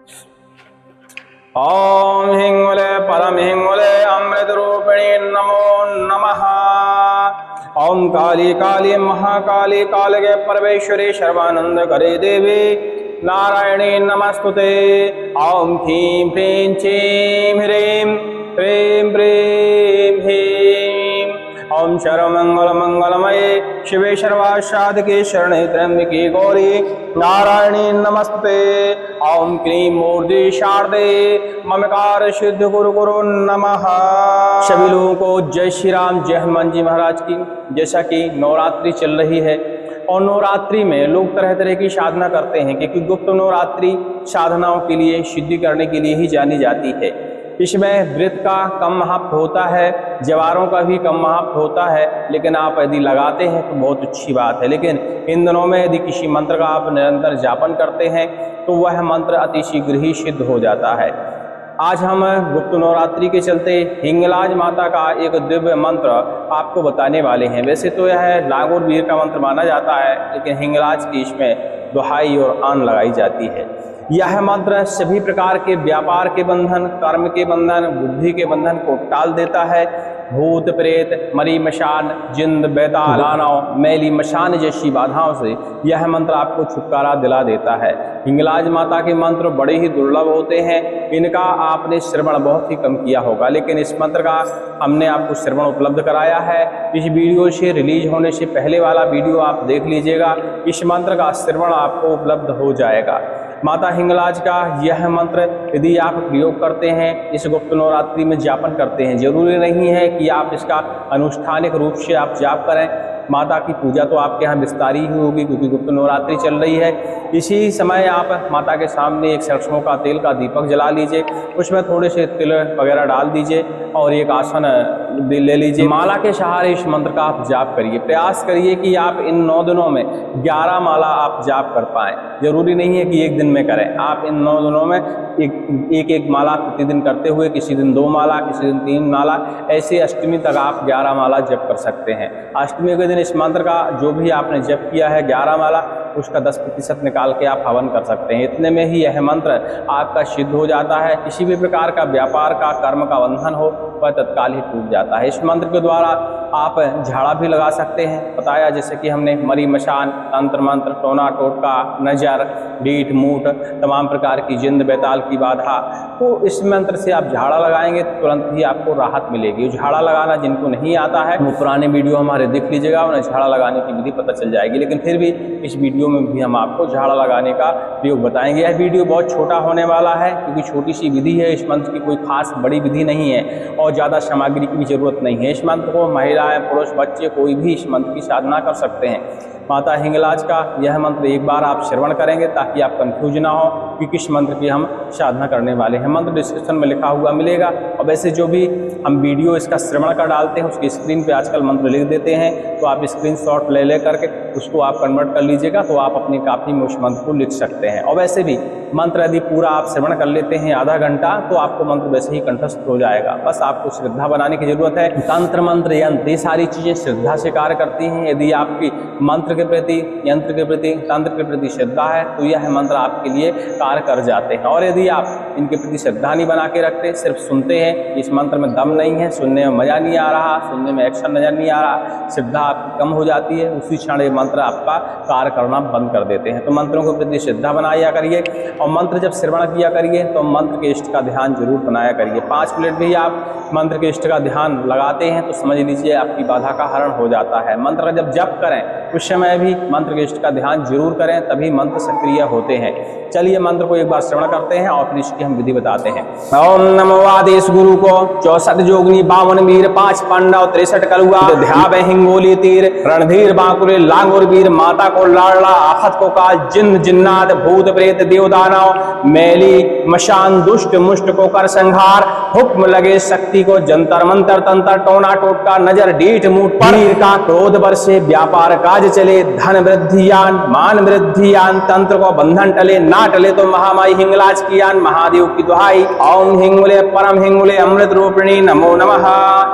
ओम हिंगोले परम हिंगोले अमृत रूपिणी नमो नमः। ओम काली काली महाकाली कालगे परमेश्वरी सर्वानंद करे देवी नारायणी नमस्तुते। ओम ह्रीं प्रीं चीं ह्रीं प्रीं प्रीं ह्रीं। ओम सर्वमंगल मंगलमये शिवे सर्वासाधके शरणे त्र्यंबके गौरी नारायणी नमस्ते। ओम क्लीं मूर्ति शारदे ममकार सिद्ध गुरु गुरु नमः। सभी लोगों को जय श्री राम, जय हनुमान जी महाराज की। जैसा कि नवरात्रि चल रही है और नवरात्रि में लोग तरह तरह की साधना करते हैं, क्योंकि गुप्त नवरात्रि साधनाओं के लिए, सिद्धि करने के लिए ही जानी जाती है। इसमें व्रत का कम महत्व होता है, जवारों का भी कम महत्व होता है, लेकिन आप यदि लगाते हैं तो बहुत अच्छी बात है। लेकिन इन दिनों में यदि किसी मंत्र का आप निरंतर जापन करते हैं तो वह मंत्र अति शीघ्र ही सिद्ध हो जाता है। आज हम गुप्त नवरात्रि के चलते हिंगलाज माता का एक दिव्य मंत्र आपको बताने वाले हैं। वैसे तो यह लांगुर वीर का मंत्र माना जाता है, लेकिन हिंगलाज की इसमें दुहाई और आन लगाई जाती है। यह मंत्र सभी प्रकार के व्यापार के बंधन, कर्म के बंधन, बुद्धि के बंधन को टाल देता है। भूत प्रेत, मरी मशान, जिंद, बेताल, दानव, मैली मशान जैसी बाधाओं से यह मंत्र आपको छुटकारा दिला देता है। हिंगलाज माता के मंत्र बड़े ही दुर्लभ होते हैं, इनका आपने श्रवण बहुत ही कम किया होगा, लेकिन इस मंत्र का हमने आपको श्रवण उपलब्ध कराया है। इस वीडियो से रिलीज होने से पहले वाला वीडियो आप देख लीजिएगा, इस मंत्र का श्रवण आपको उपलब्ध हो जाएगा। माता हिंगलाज का यह मंत्र यदि आप प्रयोग करते हैं, इस गुप्त नवरात्रि में जापन करते हैं, जरूरी नहीं है कि आप इसका अनुष्ठानिक रूप से आप जाप करें। माता की पूजा तो आपके यहाँ विस्तारी ही होगी, क्योंकि गुप्त नवरात्रि चल रही है। इसी समय आप माता के सामने एक सरसों का तेल का दीपक जला लीजिए, उसमें थोड़े से तिल वगैरह डाल दीजिए और एक आसन ले लीजिए। माला के सहारे इस मंत्र का आप जाप करिए। प्रयास करिए कि आप इन 9 दिनों में 11 माला आप जाप कर पाएँ। जरूरी नहीं है कि एक दिन में करें, आप इन 9 दिनों में एक माला प्रतिदिन करते हुए, किसी दिन 2 माला, किसी दिन 3 माला, ऐसे अष्टमी तक आप 11 माला जप कर सकते हैं। अष्टमी के दिन इस मंत्र का जो भी आपने जप किया है 11 माला, उसका 10% निकाल के आप हवन कर सकते हैं। इतने में ही यह मंत्र आपका सिद्ध हो जाता है। किसी भी प्रकार का व्यापार का, कर्म का बंधन हो वह तत्काल ही टूट जाता है। इस मंत्र के द्वारा आप झाड़ा भी लगा सकते हैं, बताया जैसे कि हमने मरी मशान, तंत्र मंत्र, टोना टोटका, नजर, डीठ मूठ, तमाम प्रकार की जिंद बेताल की बाधा, तो इस मंत्र से आप झाड़ा लगाएंगे तो तुरंत ही आपको राहत मिलेगी। झाड़ा लगाना जिनको नहीं आता है वो पुराने वीडियो हमारे देख लीजिएगा, उन्हें झाड़ा लगाने की विधि पता चल जाएगी। लेकिन फिर भी इस वीडियो में भी हम आपको झाड़ा लगाने का प्रयोग बताएंगे। यह वीडियो बहुत छोटा होने वाला है, क्योंकि छोटी सी विधि है। इस मंत्र की कोई खास बड़ी विधि नहीं है और ज़्यादा सामग्री की भी जरूरत नहीं है। इस मंत्र को महिलाएं, पुरुष, बच्चे कोई भी इस मंत्र की साधना कर सकते हैं। माता हिंगलाज का यह मंत्र एक बार आप श्रवण करेंगे ताकि आप कंफ्यूज ना हो कि किस मंत्र की हम साधना करने वाले हैं। मंत्र डिस्क्रिप्शन में लिखा हुआ मिलेगा, और वैसे जो भी हम वीडियो इसका श्रवण का डालते हैं उसकी स्क्रीन पे आजकल मंत्र लिख देते हैं, तो आप स्क्रीनशॉट ले करके उसको आप कन्वर्ट कर लीजिएगा, तो आप अपनी कॉपी में उस मंत्र को लिख सकते हैं। और वैसे भी मंत्र यदि पूरा आप श्रवण कर लेते हैं आधा घंटा, तो आपको मंत्र वैसे ही कंठस्थ हो जाएगा। बस आपको श्रद्धा बनाने की जरूरत है। तंत्र मंत्र यंत्र ये सारी चीजें श्रद्धा से कार्य करती हैं। यदि आपकी मंत्र के प्रति, यंत्र के प्रति, तंत्र के प्रति श्रद्धा है तो यह मंत्र आपके लिए कार्य कर जाते हैं। और यदि आप इनके प्रति श्रद्धा नहीं बना के रखते, सिर्फ सुनते हैं, इस मंत्र में दम नहीं है, सुनने में मजा नहीं आ रहा, सुनने में एक्शन नजर नहीं आ रहा, श्रद्धा आपकी कम हो जाती है, उसी क्षण ये मंत्र आपका कार्य करना बंद कर देते हैं। तो मंत्रों के प्रति श्रद्धा बनाया करिए, और मंत्र जब श्रवण किया करिए तो मंत्र के इष्ट का ध्यान जरूर बनाया करिए। 5 मिनट भी आप मंत्र के इष्ट का ध्यान लगाते हैं तो समझ लीजिए आपकी बाधा का हरण हो जाता है। मंत्र का जब जप करें उस समय भी मंत्र के इष्ट का ध्यान जरूर करें, तभी मंत्र सक्रिय होते हैं। चलिए मंत्र को एक बार श्रवण करते हैं और फिर इसकी हम विधि बताते हैं। ओम नमो आदेश गुरु को 64 जोगनी 52 वीर 5 पांडव 63 कलुआ ध्यावे हिंगोली तीर रणधीर बांकुरे लांगुर वीर माता को लाडला आफत को काल जिन्न जिन्नात भूत प्रेत देवदानव मैली मशान दुष्ट मुष्ट को कर संहार हुक्म लगे शक्ति को जंतर मंतर तंत्र टोना टोटका नजर डीठ मूठ पीर का क्रोध बरसे व्यापार काज चले धन वृद्धियान मान वृद्धियान तंत्र को बंधन टले ना टले तो महामाई हिंगलाज की यान महादेव महादेव की दुहाई। ओम हिंगुले परम हिंगुले अमृत रूपिणी नमो नमः।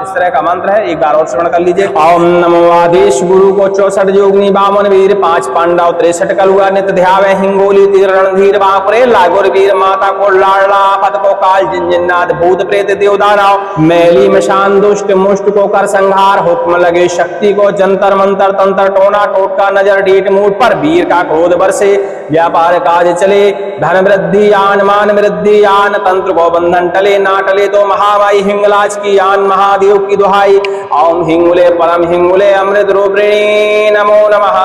इस तरह का मंत्र है, एक बार और श्रवण कर लीजिए। ओम नमो आदेश गुरु को 64 जोगनी बामन वीर 5 पांडव 63 कलुआ नित ध्यावे हिंगोली तीर रणधीर बापरे लागुर वीर माता को लाडला पद को काल जिन्नाथ भूत प्रेत देवदानव मैली मशान दुष्ट मुष्ट को कर संहार। हुक्म लगे शक्ति को जंतर मंतर तंत्र टोना टोटका नजर डीट मूठ पर वीर का क्रोध बरसे व्यापार काज चले धन वृद्धि आन मान वृद्धि आन तंत्र को बंधन टले ना टले तो महामाई हिंगलाज की आन महादेव की दुहाई। ओम हिंगुले परम हिंगुले अमृत रूपिणी नमो नमः।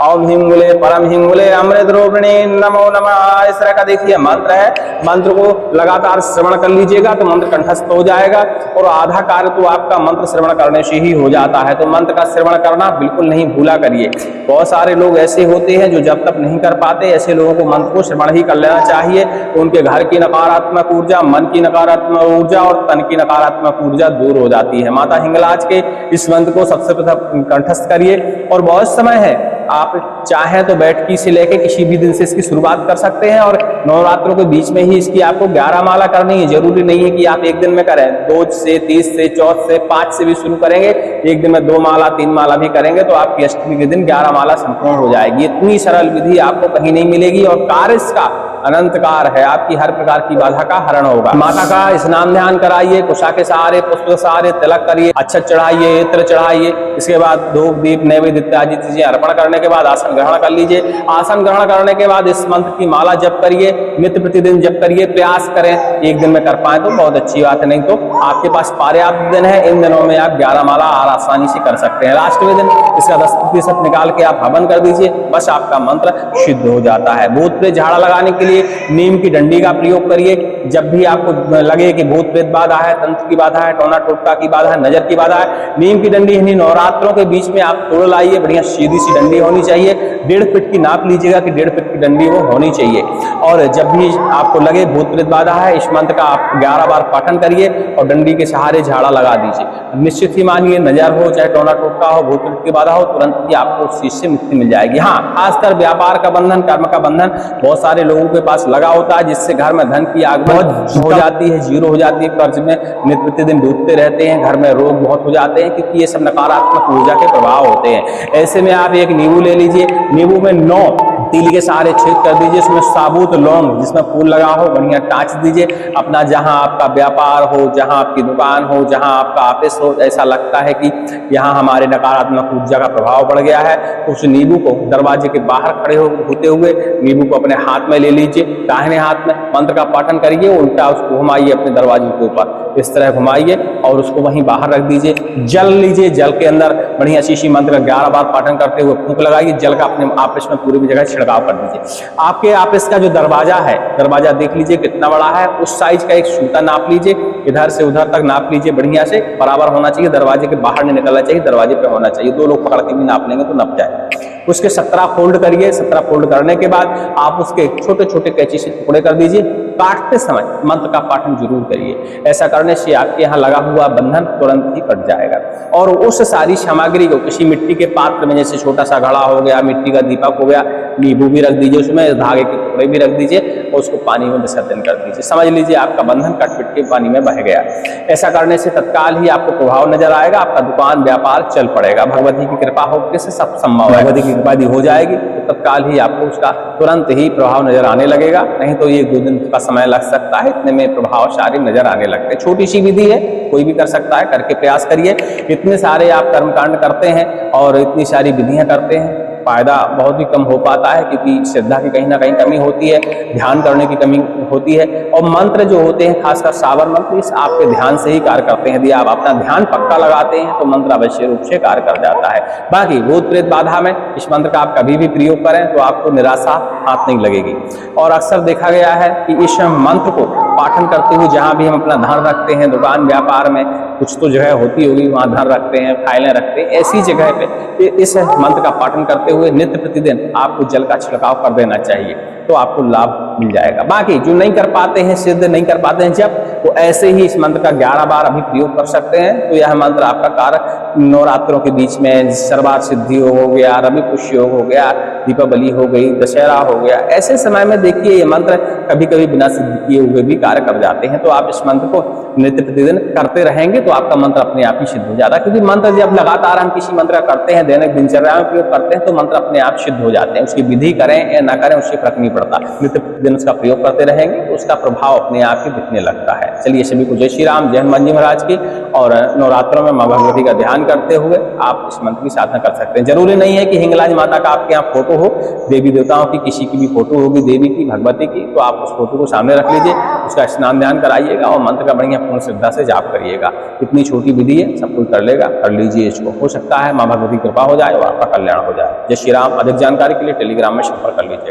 ओम हिंगुले परम हिंगुले अमृत रूपिणी नमो नमः। इस तरह का देखिए मंत्र है, मंत्र को लगातार श्रवण कर लीजिएगा तो मंत्र कंठस्थ हो जाएगा और आधा कार्य तो आपका मंत्र श्रवण करने से ही हो जाता है। तो मंत्र का श्रवण करना बिल्कुल नहीं भूला करिए। बहुत सारे लोग ऐसे होते हैं जो जब तक नहीं कर पाते, ऐसे लोगों को मंत्र को श्रवण ही कर लेना चाहिए। तो उनके घर की नकारात्मक ऊर्जा, मन की नकारात्मक ऊर्जा और तन की नकारात्मक ऊर्जा दूर हो जाती है। माता हिंगलाज के इस मंत्र को सबसे प्रथम कंठस्थ करिए और बहुत समय है, आप चाहें तो बैठकी से लेके किसी भी दिन से इसकी शुरुआत कर सकते हैं और नवरात्रों के बीच में ही इसकी आपको 11 माला करनी है। जरूरी नहीं है कि आप एक दिन में करें, 2 से 30 से 14 से 5 से भी शुरू करेंगे, एक दिन में 2 माला 3 माला भी करेंगे तो आपकी अष्टमी के दिन 11 माला संपूर्ण हो जाएगी। इतनी सरल विधि आपको कहीं नहीं मिलेगी और कार्य इसका अनंतकार है, आपकी हर प्रकार की बाधा का हरण होगा। माता का स्नान ध्यान कराइए, कुशा के सहारे पुष्प के सहारे तिलक करिए, अक्षत चढ़ाइए, इत्र चढ़ाइए, इसके बाद धूप दीप नैवेद्य इत्यादि चीजें अर्पण करने के बाद आसन ग्रहण कर लीजिए। आसन ग्रहण करने के बाद इस मंत्र की माला जप करिए, नित्य प्रतिदिन जप करिए, प्रयास करें एक दिन में कर पाए तो बहुत अच्छी बात है, नहीं तो आपके पास पर्याप्त दिन है, इन दिनों में आप 11 माला आसानी से कर सकते हैं। लास्टवें दिन इसका 10% निकाल के आप हवन कर दीजिए, बस आपका मंत्र सिद्ध हो जाता है। भूत प्रेत झाड़ा लगाने के लिए नीम की डंडी का प्रयोग करिए। जब भी आपको लगे कि भूत प्रेत बाधा है, तंत्र की बाधा है, टोना टोटका की बाधा है, नजर की बाधा है, नीम की डंडी यानी नवरात्रों के बीच में आप तोड़ लाइए। बढ़िया सीधी सी डंडी होनी चाहिए, 1.5 फीट की नाप लीजिएगा कि 1.5 फीट की डंडी वो होनी चाहिए। और जब भी आपको लगे भूत प्रेत बाधा है, इस मंत्र का आप 11 बार पाठन करिए और डंडी के सहारे झाड़ा लगा दीजिए। निश्चित ही मानिए नजर हो चाहे टोना टोटका हो, भूत प्रेत की बाधा हो, तुरंत ही आपको उस चीज से मुक्ति मिल जाएगी। हाँ, खासकर व्यापार का बंधन, कर्म का बंधन बहुत सारे लोगों के पास लगा होता है, जिससे घर में धन की आगमन हो जाती है, जीरो हो जाती है, कर्ज में नित्य प्रतिदिन डूबते रहते हैं, घर में रोग बहुत हो जाते हैं, क्योंकि ये सब नकारात्मक ऊर्जा के प्रभाव होते हैं। ऐसे में आप एक नींबू ले लीजिए, नींबू में 9 तीली के सहारे छेद कर दीजिए, उसमें साबुत लौंग जिसमें फूल लगा हो बढ़िया टाँच दीजिए। अपना जहां आपका व्यापार हो, जहां आपकी दुकान हो, जहां आपका ऑफिस हो, ऐसा लगता है कि यहाँ हमारे नकारात्मक ऊर्जा का प्रभाव बढ़ गया है, तो उस नींबू को दरवाजे के बाहर खड़े होते हुए नींबू को अपने हाथ में ले लीजिए, दाहिने हाथ में मंत्र का पाठन करिए, उल्टा उसको घुमाइए अपने दरवाजे के ऊपर, इस तरह घुमाइए और उसको वहीं बाहर रख दीजिए। जल लीजिए, जल के अंदर बढ़िया शीशी मंत्र का 11 बार पाठन करते हुए फूंक लगाइए, जल का अपने ऑफिस में पूरी जगह छिड़काव कर दीजिए। आपके ऑफिस का जो दरवाजा है, दरवाजा देख लीजिए कितना बड़ा है, उस साइज का एक सूता नाप लीजिए, इधर से उधर तक नाप लीजिए, बढ़िया से बराबर होना चाहिए, दरवाजे के बाहर नहीं निकलना चाहिए, दरवाजे पे होना चाहिए। 2 लोग पकड़ के भी नाप लेंगे तो नप जाए। उसके 17 फोल्ड करिए। 17 फोल्ड करने के बाद आप उसके छोटे छोटे कैंची से टुकड़े कर दीजिए। काटते समय मंत्र का पाठन जरूर करिए, ऐसा करने से आपके यहाँ लगा हुआ बंधन तुरंत ही कट जाएगा। और उस सारी सामग्री को किसी मिट्टी के पात्र में, जैसे छोटा सा घड़ा हो गया, मिट्टी का दीपक हो गया, नींबू भी रख दीजिए, उसमें धागे के टुकड़े भी रख दीजिए और उसको पानी में विसर्जन कर दीजिए। समझ लीजिए आपका बंधन कट पिट के पानी में बह गया। ऐसा करने से तत्काल ही आपको प्रभाव नजर आएगा, आपका दुकान व्यापार चल पड़ेगा। भगवती की कृपा होकर से सब संभव है, भगवती की कृपा हो जाएगी तो तत्काल ही आपको उसका तुरंत ही प्रभाव नजर आने लगेगा। नहीं तो 1-2 दिन का समय लग सकता है, इतने में प्रभावशाली नजर आने लगते हैं। छोटी सी विधि है, कोई भी कर सकता है, करके प्रयास करिए। इतने सारे आप कर्मकांड करते हैं और इतनी सारी विधियां करते हैं, फायदा बहुत ही कम हो पाता है, क्योंकि श्रद्धा की कहीं ना कहीं कमी होती है, ध्यान करने की कमी होती है। और मंत्र जो होते हैं, खासकर सावन मंत्र, इस आपके ध्यान से ही कार्य करते हैं। यदि आप अपना ध्यान पक्का लगाते हैं तो मंत्र अवश्य रूप से कार्य कर जाता है। बाकी भूत प्रेत बाधा में इस मंत्र का आप कभी भी प्रयोग करें तो आपको निराशा हाथ नहीं लगेगी। और अक्सर देखा गया है कि इस मंत्र को पाठन करते हुए जहां भी हम अपना धन रखते हैं, दुकान व्यापार में कुछ तो जगह होती होगी, वहां धन रखते हैं, फाइलें रखते हैं, ऐसी जगह पे इस मंत्र का पाठन करते हुए नित्य प्रतिदिन आपको जल का छिड़काव कर देना चाहिए, तो आपको लाभ मिल जाएगा। बाकी जो नहीं कर पाते हैं, सिद्ध नहीं कर पाते हैं जब, तो ऐसे ही इस मंत्र का 11 बार अभी प्रयोग कर सकते हैं। तो यह मंत्र आपका कार्य नवरात्रों के बीच में सर्वार्थ सिद्धि हो गया, रवि पुष्य योग हो गया, दीपावली हो गई, दशहरा हो गया, ऐसे समय में देखिए ये मंत्र कभी कभी बिना सिद्ध किए हुए भी कार्य कर जाते हैं। तो आप इस मंत्र को नित्य प्रतिदिन करते रहेंगे तो आपका मंत्र अपने आप ही सिद्ध हो जाता है। क्योंकि मंत्र जब लगातार हम किसी मंत्र करते हैं, दैनिक दिनचर्या में प्रयोग करते हैं, तो मंत्र अपने आप सिद्ध हो जाते हैं। उसकी विधि करें या ना करें उससे फर्क नहीं पड़ता। नित्य प्रतिदिन उसका प्रयोग करते रहेंगे तो उसका प्रभाव अपने आप ही दिखने लगता है। चलिए सभी को जय श्री राम, जय हनुमान जी महाराज की। और नवरात्रों में माँ भगवती का ध्यान करते हुए आप इस मंत्र की साधना कर सकते हैं। जरूरी नहीं है कि हिंगलाज माता का आपके यहाँ फोटो हो, देवी देवताओं की किसी की भी फोटो होगी, देवी की, भगवती की, तो आप उस फोटो को सामने रख लीजिए, उसका स्नान ध्यान कराइएगा और मंत्र का बढ़िया पूर्ण श्रद्धा से जाप करिएगा। इतनी छोटी विधि है, सब कोई कर लेगा, कर लीजिए इसको। हो सकता है माँ भगवती कृपा हो जाए और आपका कल्याण हो जाए। जय श्री राम। अधिक जानकारी के लिए टेलीग्राम में संपर्क कर लीजिए।